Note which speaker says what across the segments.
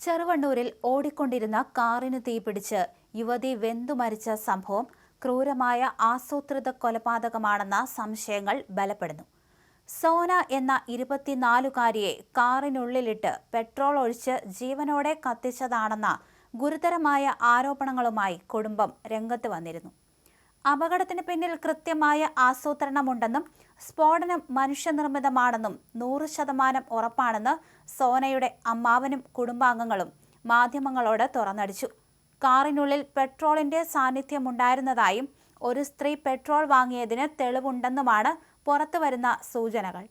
Speaker 1: ചെറുവണ്ണൂരിൽ ഓടിക്കൊണ്ടിരുന്ന കാറിന് തീപിടിച്ച് യുവതി വെന്തു മരിച്ച സംഭവം ക്രൂരമായ ആസൂത്രിത കൊലപാതകമാണെന്ന സംശയങ്ങൾ ബലപ്പെടുന്നു. സോന എന്ന 24-കാരിയെ കാറിനുള്ളിലിട്ട് പെട്രോൾ ഒഴിച്ച് ജീവനോടെ കത്തിച്ചതാണെന്ന ഗുരുതരമായ ആരോപണങ്ങളുമായി കുടുംബം രംഗത്ത് വന്നിരുന്നു. അപകടത്തിന് പിന്നിൽ കൃത്യമായ ആസൂത്രണമുണ്ടെന്നും സ്ഫോടനം മനുഷ്യനിർമ്മിതമാണെന്നും 100% ഉറപ്പാണെന്ന് സോനയുടെ അമ്മാവനും കുടുംബാംഗങ്ങളും മാധ്യമങ്ങളോട് തുറന്നടിച്ചു. കാറിനുള്ളിൽ പെട്രോളിന്റെ സാന്നിധ്യമുണ്ടായിരുന്നതായും ഒരു സ്ത്രീ പെട്രോൾ വാങ്ങിയതിന് തെളിവുണ്ടെന്നുമാണ് പുറത്തുവരുന്ന സൂചനകൾ.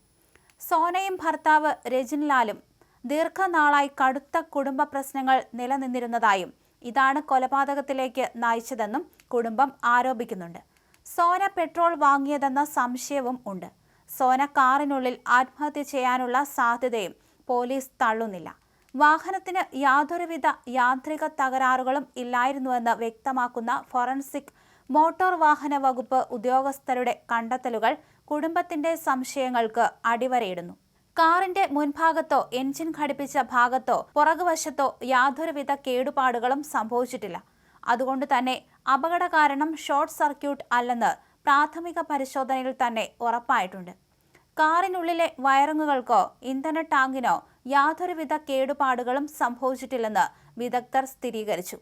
Speaker 1: സോനയും ഭർത്താവ് രജിൻലാലും ദീർഘനാളായി കടുത്ത കുടുംബ പ്രശ്നങ്ങൾ നിലനിന്നിരുന്നതായും ഇതാണ് കൊലപാതകത്തിലേക്ക് നയിച്ചതെന്നും കുടുംബം ആരോപിക്കുന്നുണ്ട്. സോന പെട്രോൾ വാങ്ങിയതെന്ന സംശയവും ഉണ്ട്. സോന കാറിനുള്ളിൽ ആത്മഹത്യ ചെയ്യാനുള്ള സാധ്യതയും പോലീസ് തള്ളുന്നില്ല. വാഹനത്തിന് യാതൊരുവിധ യാന്ത്രിക തകരാറുകളും ഇല്ലായിരുന്നുവെന്ന് വ്യക്തമാക്കുന്ന ഫോറൻസിക് മോട്ടോർ വാഹന വകുപ്പ് ഉദ്യോഗസ്ഥരുടെ കണ്ടെത്തലുകൾ കുടുംബത്തിന്റെ സംശയങ്ങൾക്ക് അടിവരയിടുന്നു. കാറിന്റെ മുൻഭാഗത്തോ എൻജിൻ ഘടിപ്പിച്ച ഭാഗത്തോ പുറകുവശത്തോ യാതൊരുവിധ കേടുപാടുകളും സംഭവിച്ചിട്ടില്ല. അതുകൊണ്ട് തന്നെ അപകട കാരണം ഷോർട്ട് സർക്യൂട്ട് അല്ലെന്ന് പ്രാഥമിക പരിശോധനയിൽ തന്നെ ഉറപ്പായിട്ടുണ്ട്. കാറിനുള്ളിലെ വയറിങ്ങുകൾക്കോ ഇന്ധന ടാങ്കിനോ യാതൊരുവിധ കേടുപാടുകളും സംഭവിച്ചിട്ടില്ലെന്ന് വിദഗ്ധർ സ്ഥിരീകരിച്ചു.